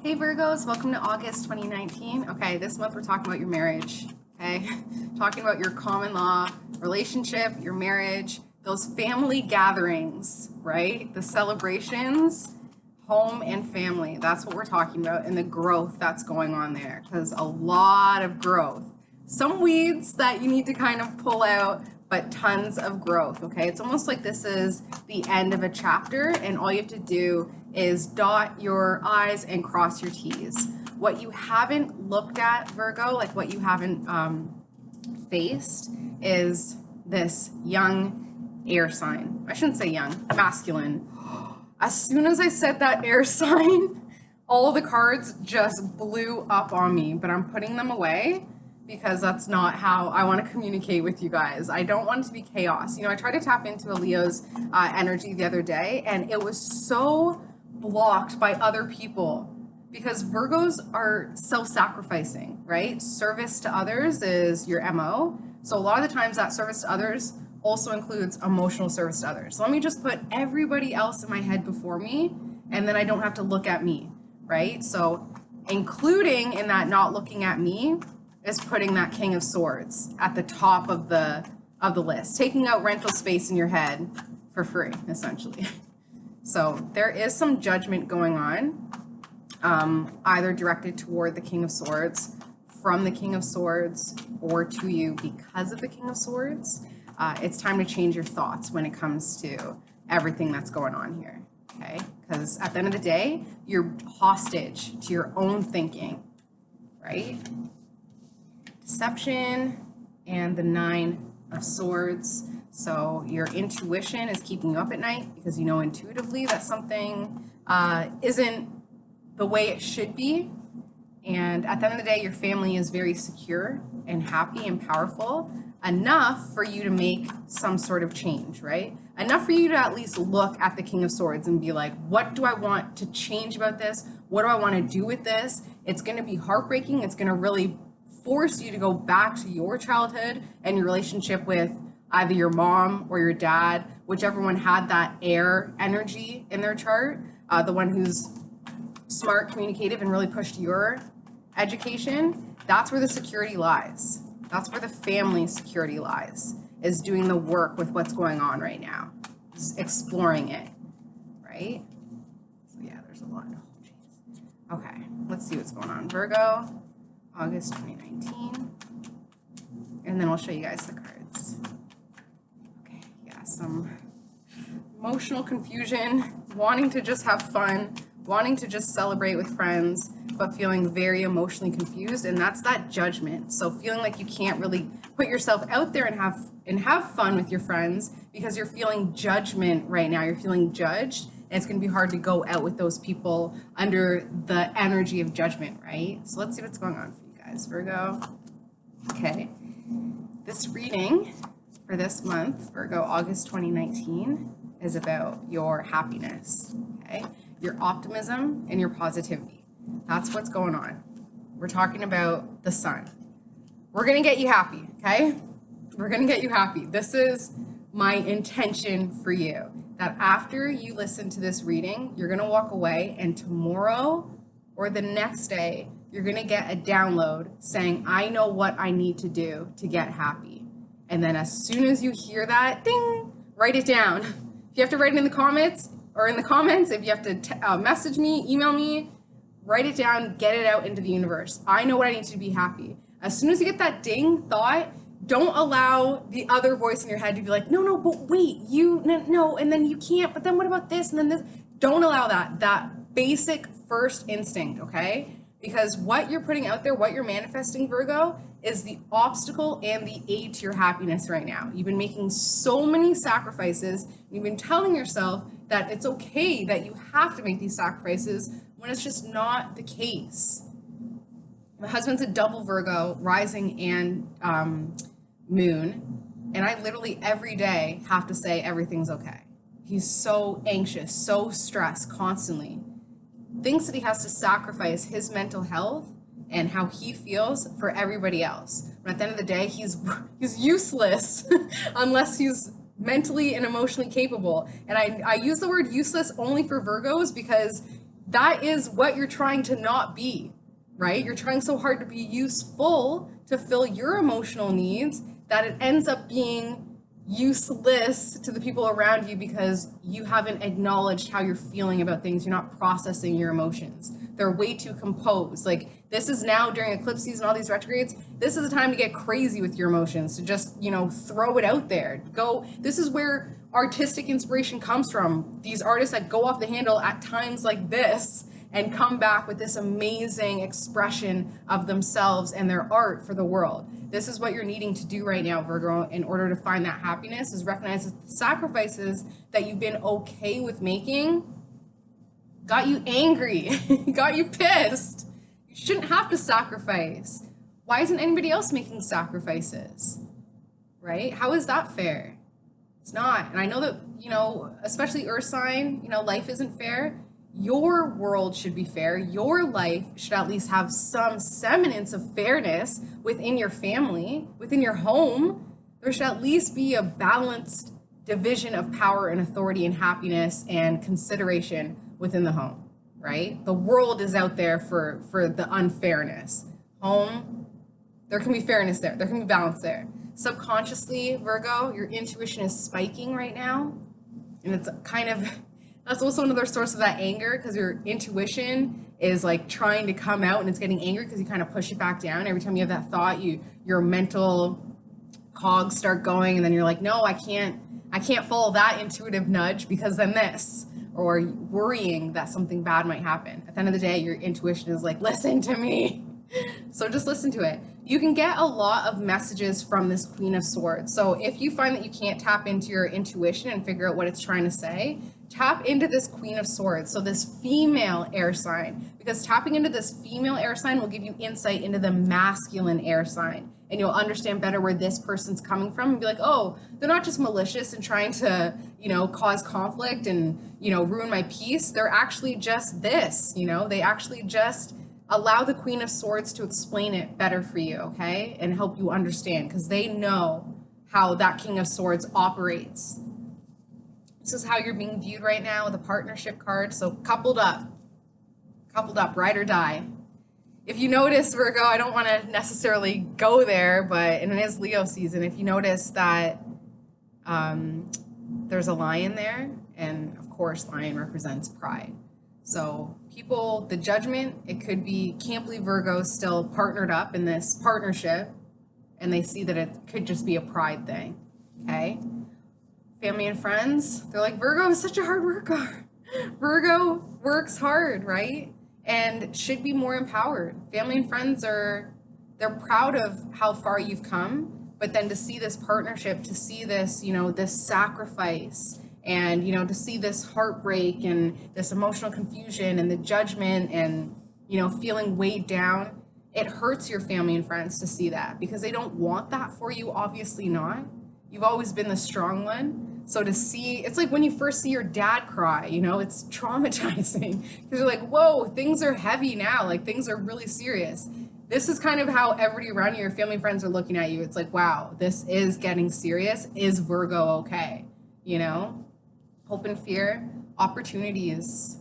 Hey Virgos, welcome to August 2019. Okay, this month we're talking about your marriage, okay? Talking about your common law relationship, your marriage, those family gatherings, right? The celebrations, home and family. That's what we're talking about, and the growth that's going on there, because a lot of growth. Some weeds that you need to kind of pull out, but tons of growth, okay? It's almost like this is the end of a chapter, and all you have to do is dot your I's and cross your T's. What you haven't looked at, Virgo, like what you haven't faced, is this young air sign. I shouldn't say young, masculine. As soon as I said that air sign, all the cards just blew up on me, but I'm putting them away because that's not how I want to communicate with you guys. I don't want it to be chaos. You know, I tried to tap into a Leo's energy the other day, and it was so blocked by other people because Virgos are self-sacrificing, right? Service to others is your MO. So a lot of the times that service to others also includes emotional service to others. So let me just put everybody else in my head before me, and then I don't have to look at me, right? So including in that not looking at me is putting that King of Swords at the top of the list, taking out rental space in your head for free, essentially. So there is some judgment going on, either directed toward the King of Swords, from the King of Swords, or to you because of the King of Swords. It's time to change your thoughts when it comes to everything that's going on here, okay? Because at the end of the day, you're hostage to your own thinking, right? Deception and the Nine of Swords. So your intuition is keeping you up at night because you know intuitively that something isn't the way it should be. And at the end of the day, your family is very secure and happy and powerful enough for you to make some sort of change, right? Enough for you to at least look at the King of Swords and be like, what do I want to change about this? What do I want to do with this? It's going to be heartbreaking. It's going to really force you to go back to your childhood and your relationship with either your mom or your dad, whichever one had that air energy in their chart, the one who's smart, communicative, and really pushed your education. That's where the security lies. That's where the family security lies, is doing the work with what's going on right now, just exploring it, right? So yeah, there's a lot. Okay, let's see what's going on. Virgo, August 2019, and then I'll show you guys the cards. Okay, yeah, some emotional confusion, wanting to just have fun, wanting to just celebrate with friends, but feeling very emotionally confused, and that's that judgment. So feeling like you can't really put yourself out there and have fun with your friends because you're feeling judgment right now. You're feeling judged, and it's going to be hard to go out with those people under the energy of judgment, right? So let's see what's going on for you guys, Virgo. Okay, this reading for this month, Virgo, August 2019, is about your happiness, okay? Your optimism and your positivity. That's what's going on. We're talking about the sun. We're going to get you happy, okay? We're going to get you happy. This is my intention for you, that after you listen to this reading, you're going to walk away, and tomorrow or the next day, you're going to get a download saying, I know what I need to do to get happy. And then as soon as you hear that, ding, write it down. If you have to write it in the comments, if you have to message me, email me, write it down, get it out into the universe. I know what I need to be happy. As soon as you get that ding thought, don't allow the other voice in your head to be like, no, but wait, no, and then you can't, but then what about this, and then this? Don't allow that basic first instinct, okay? Because what you're putting out there, what you're manifesting, Virgo, is the obstacle and the aid to your happiness right now. You've been making so many sacrifices. You've been telling yourself that it's okay that you have to make these sacrifices when it's just not the case. My husband's a double Virgo, rising and moon, and I literally every day have to say everything's okay. He's so anxious, so stressed constantly. Thinks that he has to sacrifice his mental health and how he feels for everybody else. But at the end of the day, he's useless unless he's mentally and emotionally capable. And I use the word useless only for Virgos because that is what you're trying to not be, right? You're trying so hard to be useful to fill your emotional needs that it ends up being useless to the people around you because you haven't acknowledged how you're feeling about things. You're not processing your emotions. They're way too composed. Like, this is now during eclipse season, all these retrogrades, this is the time to get crazy with your emotions, to just, throw it out there. This is where artistic inspiration comes from. These artists that go off the handle at times like this and come back with this amazing expression of themselves and their art for the world. This is what you're needing to do right now, Virgo, in order to find that happiness, is recognize that the sacrifices that you've been okay with making got you angry, got you pissed. You shouldn't have to sacrifice. Why isn't anybody else making sacrifices? Right? How is that fair? It's not. And I know that, especially Earth sign, life isn't fair. Your world should be fair. Your life should at least have some semblance of fairness within your family, within your home. There should at least be a balanced division of power and authority and happiness and consideration within the home, right? The world is out there for the unfairness. Home, there can be fairness there. There can be balance there. Subconsciously, Virgo, your intuition is spiking right now. And it's kind of, that's also another source of that anger, because your intuition is like trying to come out and it's getting angry because you kind of push it back down. Every time you have that thought, your mental cogs start going, and then you're like, no, I can't follow that intuitive nudge because then this, or worrying that something bad might happen. At the end of the day, your intuition is like, listen to me. So just listen to it. You can get a lot of messages from this Queen of Swords. So if you find that you can't tap into your intuition and figure out what it's trying to say, tap into this Queen of Swords. So this female air sign, because tapping into this female air sign will give you insight into the masculine air sign. And you'll understand better where this person's coming from and be like, oh, they're not just malicious and trying to, cause conflict and, ruin my peace. They're actually just this, they actually just allow the Queen of Swords to explain it better for you, okay? And help you understand, because they know how that King of Swords operates. This is how you're being viewed right now with a partnership card. So coupled up, ride or die. If you notice, Virgo, I don't want to necessarily go there, but and it is Leo season. If you notice that there's a lion there, and of course, lion represents pride. So people, the judgment, it could be, can't believe Virgo's still partnered up in this partnership, and they see that it could just be a pride thing, okay? Family and friends, they're like, Virgo is such a hard worker. Virgo works hard, right? And should be more empowered. Family and friends they're proud of how far you've come, but then to see this partnership, to see this, this sacrifice, and, to see this heartbreak and this emotional confusion and the judgment and, feeling weighed down, it hurts your family and friends to see that, because they don't want that for you, obviously not. You've always been the strong one. So to see, it's like when you first see your dad cry, it's traumatizing, because you're like, whoa, things are heavy now, like things are really serious. This is kind of how everybody around you, your family and friends, are looking at you. It's like, wow, this is getting serious. Is Virgo okay? Hope and fear, opportunities.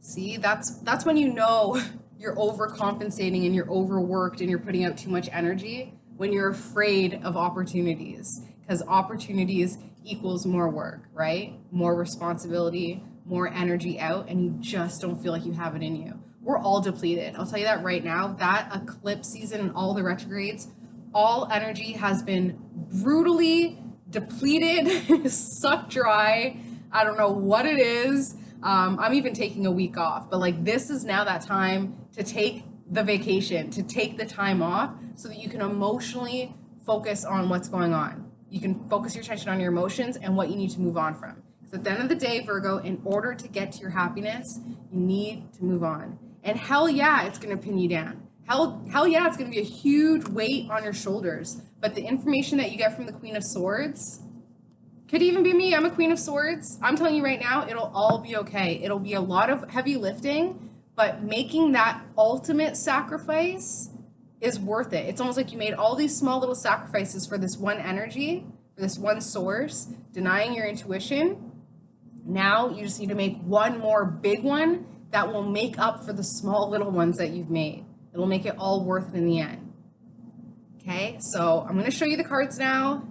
See, that's when you're overcompensating and you're overworked and you're putting out too much energy, when you're afraid of opportunities, because opportunities equals more work, right? More responsibility, more energy out, and you just don't feel like you have it in you. We're all depleted. I'll tell you that right now. That eclipse season and all the retrogrades, all energy has been brutally depleted, sucked dry. I don't know what it is. I'm even taking a week off, but like, this is now that time to take the vacation, to take the time off so that you can emotionally focus on what's going on. You can focus your attention on your emotions and what you need to move on from. Because at the end of the day, Virgo, in order to get to your happiness, you need to move on. And hell yeah, it's going to pin you down. Hell yeah, it's going to be a huge weight on your shoulders. But the information that you get from the Queen of Swords, could even be me. I'm a Queen of Swords. I'm telling you right now, it'll all be okay. It'll be a lot of heavy lifting, but making that ultimate sacrifice is worth it. It's almost like you made all these small little sacrifices for this one energy, for this one source, denying your intuition. Now you just need to make one more big one that will make up for the small little ones that you've made. It'll make it all worth it in the end. Okay, so I'm going to show you the cards now.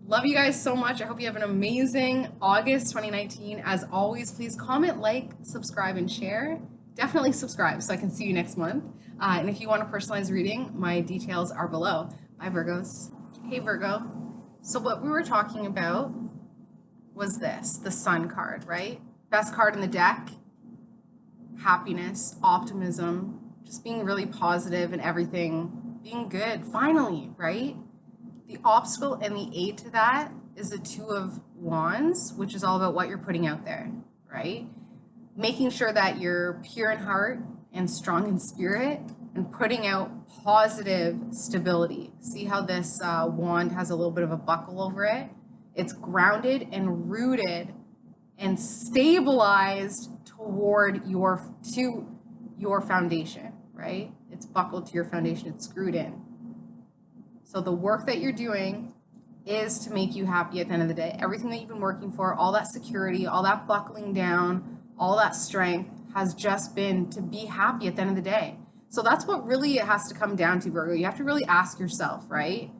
Love you guys so much. I hope you have an amazing August 2019. As always, please comment, like, subscribe, and share. Definitely subscribe so I can see you next month. And if you want a personalized reading, my details are below. Bye, Virgos. Hey, Virgo. So what we were talking about was this, the Sun card, right? Best card in the deck. Happiness, optimism, just being really positive and everything, being good, finally, right? The obstacle and the aid to that is the Two of Wands, which is all about what you're putting out there, right? Making sure that you're pure in heart and strong in spirit and putting out positive stability. See how this wand has a little bit of a buckle over it? It's grounded and rooted and stabilized toward your foundation, right? It's buckled to your foundation, it's screwed in. So the work that you're doing is to make you happy at the end of the day. Everything that you've been working for, all that security, all that buckling down, all that strength has just been to be happy at the end of the day. So that's what really it has to come down to, Virgo. You have to really ask yourself, right?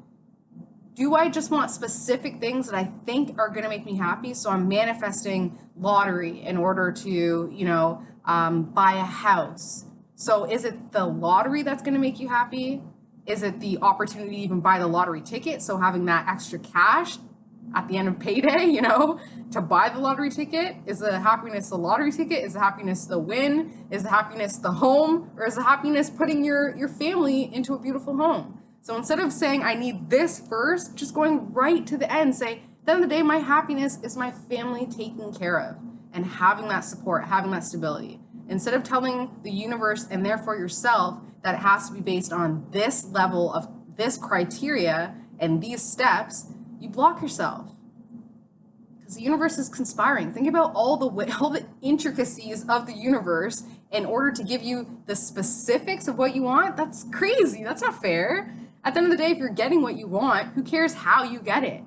Do I just want specific things that I think are going to make me happy? So I'm manifesting lottery in order to, buy a house. So is it the lottery that's going to make you happy? Is it the opportunity to even buy the lottery ticket? So having that extra cash at the end of payday, to buy the lottery ticket? Is the happiness the lottery ticket? Is the happiness the win? Is the happiness the home? Or is the happiness putting your family into a beautiful home? So instead of saying, I need this first, just going right to the end, say, at the end of the day, my happiness is my family taken care of and having that support, having that stability. Instead of telling the universe and therefore yourself that it has to be based on this level of this criteria and these steps, you block yourself. Because the universe is conspiring. Think about all the intricacies of the universe in order to give you the specifics of what you want. That's crazy. That's not fair. At the end of the day, if you're getting what you want, who cares how you get it,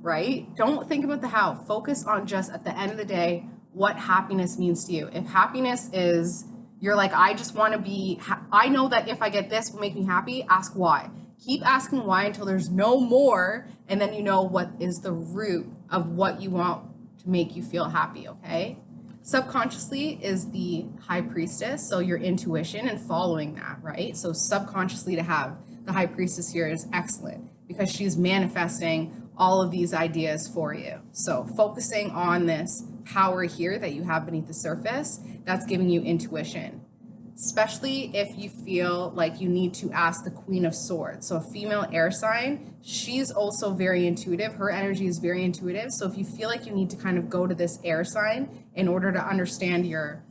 right? Don't think about the how. Focus on just, at the end of the day, what happiness means to you. If happiness is, you're like, I just want to be, I know that if I get this will make me happy, ask why. Keep asking why until there's no more, and then you know what is the root of what you want to make you feel happy, okay? Subconsciously is the High Priestess, so your intuition and following that, right? So subconsciously to have the High Priestess here is excellent because she's manifesting all of these ideas for you. So focusing on this power here that you have beneath the surface, that's giving you intuition, especially if you feel like you need to ask the Queen of Swords. So a female air sign, she's also very intuitive. Her energy is very intuitive. So if you feel like you need to kind of go to this air sign in order to understand your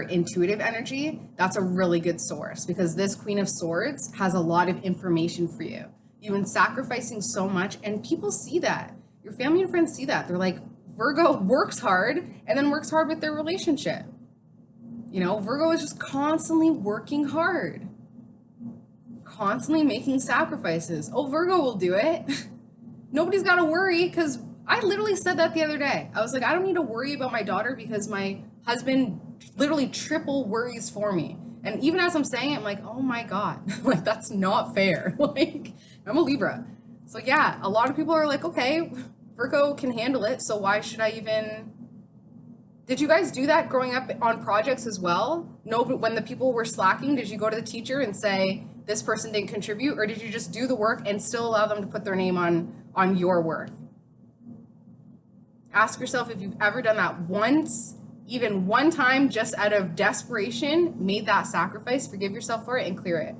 intuitive energy, that's a really good source because this Queen of Swords has a lot of information for you. You've been sacrificing so much and people see that. Your family and friends see that. They're like, Virgo works hard and then works hard with their relationship. Virgo is just constantly working hard, constantly making sacrifices. Oh, Virgo will do it. Nobody's got to worry because I literally said that the other day. I was like, I don't need to worry about my daughter because my husband literally triple worries for me. And even as I'm saying it, I'm like, oh my God, like that's not fair. Like I'm a Libra. So yeah, a lot of people are like, okay, Virgo can handle it. So why should I even... Did you guys do that growing up on projects as well? No, but when the people were slacking, did you go to the teacher and say, this person didn't contribute? Or did you just do the work and still allow them to put their name on your work? Ask yourself if you've ever done that once, even one time, just out of desperation, made that sacrifice, forgive yourself for it and clear it.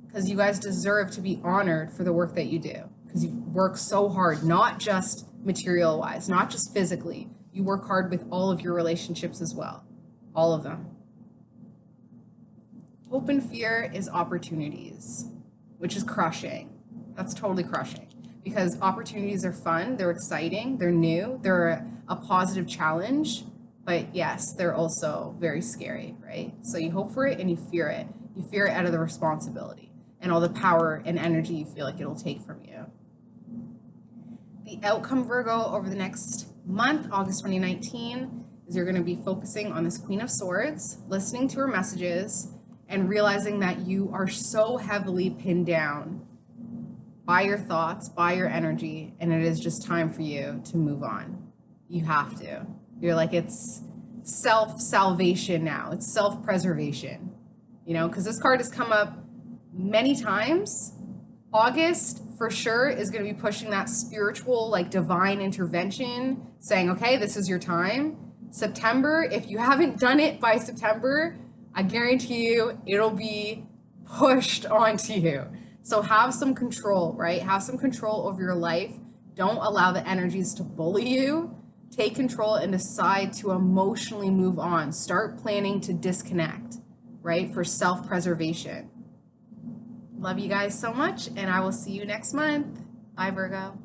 Because you guys deserve to be honored for the work that you do. Because you work so hard, not just material-wise, not just physically. You work hard with all of your relationships as well. All of them. Hope and fear is opportunities, which is crushing. That's totally crushing. Because opportunities are fun, they're exciting, they're new, they're a positive challenge. But yes, they're also very scary, right? So you hope for it and you fear it. You fear it out of the responsibility and all the power and energy you feel like it'll take from you. The outcome, Virgo, over the next month, August 2019, is you're going to be focusing on this Queen of Swords, listening to her messages, and realizing that you are so heavily pinned down by your thoughts, by your energy, and it is just time for you to move on. You have to. You're like, it's self-salvation now. It's self-preservation, you know, because this card has come up many times. August, for sure, is going to be pushing that spiritual, like divine intervention, saying, okay, this is your time. September, if you haven't done it by September, I guarantee you it'll be pushed onto you. So have some control, right? Have some control over your life. Don't allow the energies to bully you. Take control and decide to emotionally move on. Start planning to disconnect, right? For self-preservation. Love you guys so much, and I will see you next month. Bye, Virgo.